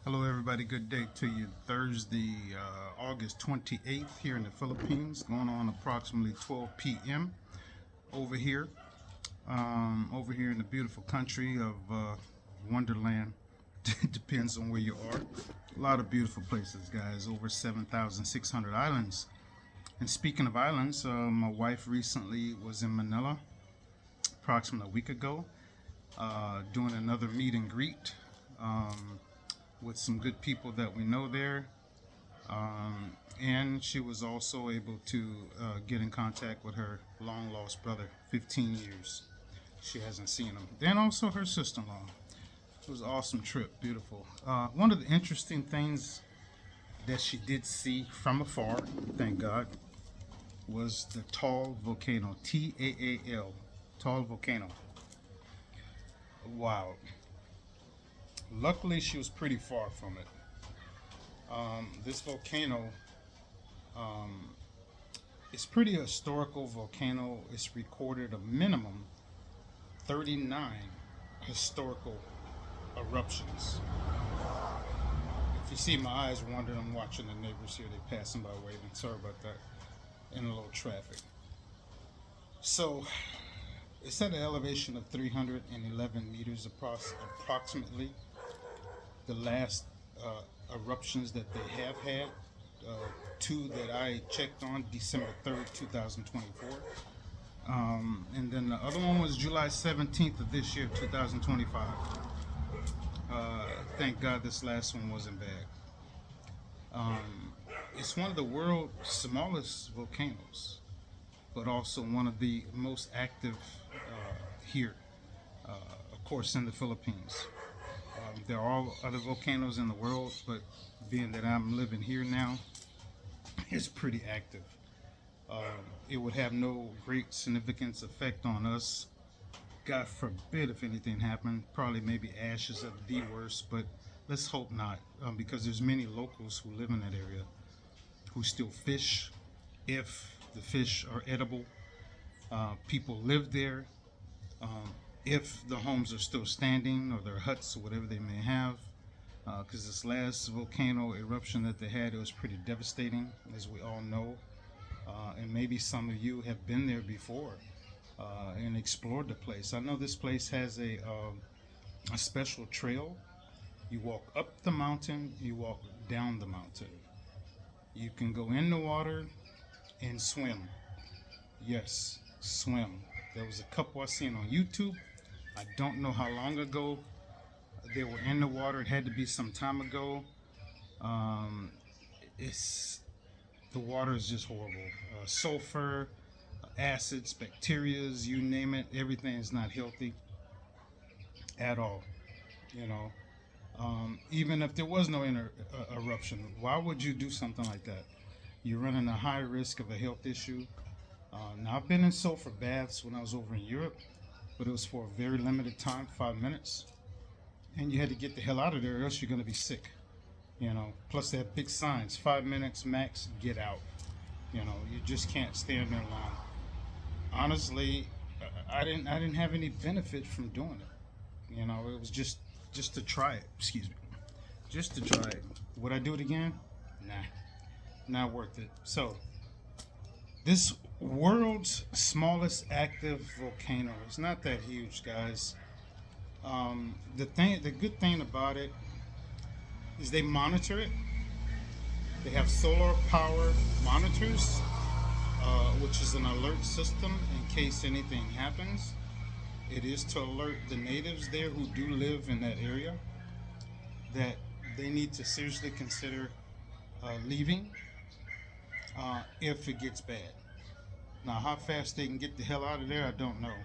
Hello, everybody. Good day to you. Thursday, August 28th, here in the Philippines, going on approximately 12 p.m. over here. Over here in the beautiful country of Wonderland. Depends on where you are. A lot of beautiful places, guys. Over 7,600 islands. And speaking of islands, my wife recently was in Manila, approximately a week ago, doing another meet and greet. With some good people that we know there. And she was also able to get in contact with her long lost brother, 15 years. She hasn't seen him. Then also her sister in law. It was an awesome trip, beautiful. One of the interesting things that she did see from afar, thank God, was the Taal volcano. Taal, Taal volcano. Wow. Luckily, she was pretty far from it. This volcano is pretty historical volcano. It's recorded a minimum 39 historical eruptions. If you see my eyes wandering, I'm watching the neighbors here. They're passing by waving. Sorry about that. In a little traffic. So it's at an elevation of 311 meters approximately. The last eruptions that they have had, two that I checked on, December 3rd, 2024. And then the other one was July 17th of this year, 2025. Thank God this last one wasn't bad. It's one of the world's smallest volcanoes, but also one of the most active here, of course, in the Philippines. There are other volcanoes in the world, but being that I'm living here now, it's pretty active. It would have no great significance effect on us. God forbid if anything happened. Probably maybe ashes of the worst, but let's hope not, because there's many locals who live in that area who still fish, if the fish are edible. People live there. If the homes are still standing or their huts or whatever they may have, because this last volcano eruption that they had, it was pretty devastating, as we all know. And maybe some of you have been there before and explored the place. I know this place has a special trail. You walk up the mountain, you walk down the mountain. You can go in the water and swim. Yes, swim. There was a couple I seen on YouTube. I don't know how long ago they were in the water. It had to be some time ago. It's the water is just horrible. Sulfur, acids, bacterias, you name it. Everything is not healthy at all. You know, even if there was no eruption, why would you do something like that? You're running a high risk of a health issue. Now I've been in sulfur baths when I was over in Europe, but it was for a very limited time, 5 minutes, and you had to get the hell out of there, or else you're going to be sick. You know. Plus they have big signs: 5 minutes max, get out. You know, you just can't stand there long. Honestly, I didn't have any benefit from doing it. You know, it was just to try it. Excuse me, just to try it. Would I do it again? Nah, not worth it. So this world's smallest active volcano. It's not that huge, guys. The good thing about it is they monitor it. They have solar power monitors, which is an alert system in case anything happens. It is to alert the natives there who do live in that area that they need to seriously consider leaving if it gets bad. Now, how fast they can get the hell out of there, I don't know.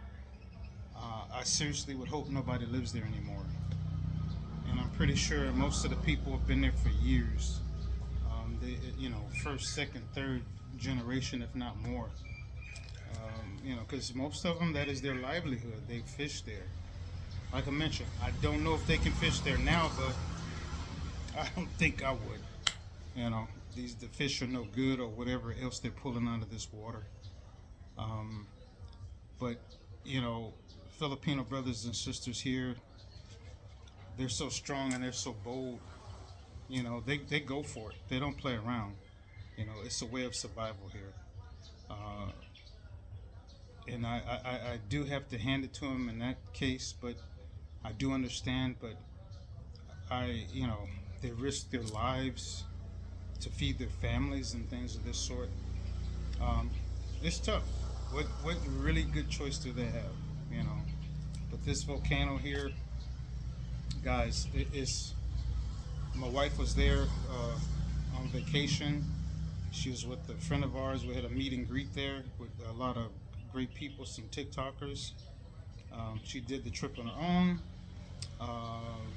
I seriously would hope nobody lives there anymore. And I'm pretty sure most of the people have been there for years. They, first, second, third generation, if not more. Because most of them, that is their livelihood. They fish there. Like I mentioned, I don't know if they can fish there now, but I don't think I would. The fish are no good or whatever else they're pulling out of this water. But Filipino brothers and sisters here, they're so strong and they're so bold. You know, they go for it. They don't play around. You know, it's a way of survival here. Uh, and I do have to hand it to them in that case, but I do understand. But you know, they risk their lives to feed their families and things of this sort. Um, it's tough. What really good choice do they have? You know, but this volcano here, guys, it's. My wife was there on vacation. She was with a friend of ours. We had a meet and greet there with a lot of great people, some TikTokers. She did the trip on her own.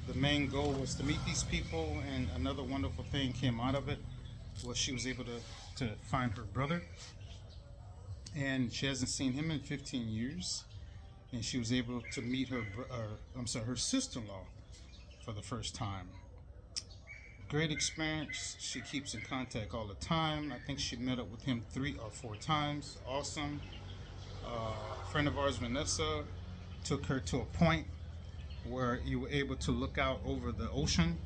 The main goal was to meet these people, and another wonderful thing came out of it was she was able to find her brother, and she hasn't seen him in 15 years, and she was able to meet her sister-in-law for the first time. Great experience. She keeps in contact all the time. I think she met up with him 3 or 4 times. Awesome. A friend of ours, Vanessa, took her to a point where you were able to look out over the ocean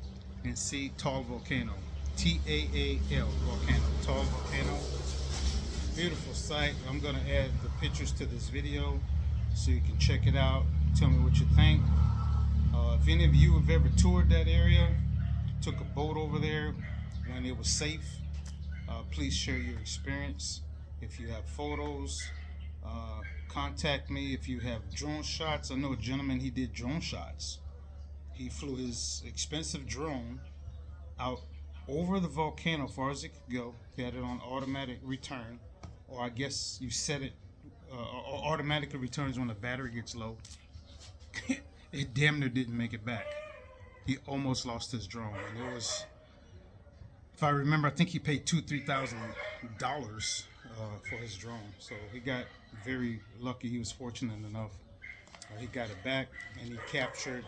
and see Taal Volcano. Taal Volcano. Taal Volcano. Beautiful sight. I'm going to add the pictures to this video so you can check it out. Tell me what you think. If any of you have ever toured that area, took a boat over there when it was safe, please share your experience. If you have photos, contact me. If you have drone shots, I know a gentleman, he did drone shots. He flew his expensive drone out over the volcano as far as it could go. He had it on automatic return, or I guess you set it automatically returns when the battery gets low. It damn near didn't make it back. He almost lost his drone, and it was, if I remember, I think he paid $2,000-3,000 for his drone. So he got very lucky. He was fortunate enough. He got it back, and he captured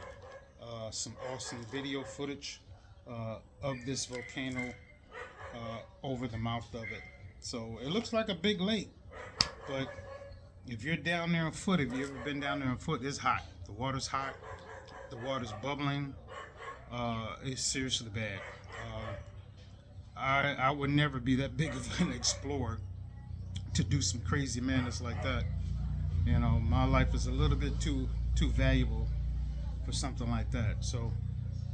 some awesome video footage of this volcano over the mouth of it. So it looks like a big lake, but if you're down there on foot, if you've ever been down there on foot, it's hot. The water's hot. The water's bubbling. It's seriously bad. I would never be that big of an explorer to do some crazy madness like that. You know, my life is a little bit too valuable for something like that. So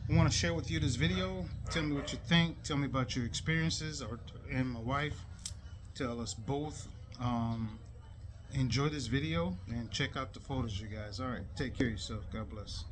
I want to share with you this video. Tell me what you think. Tell me about your experiences, and my wife. Tell us both. Enjoy this video and check out the photos, you guys. All right, take care of yourself. God bless.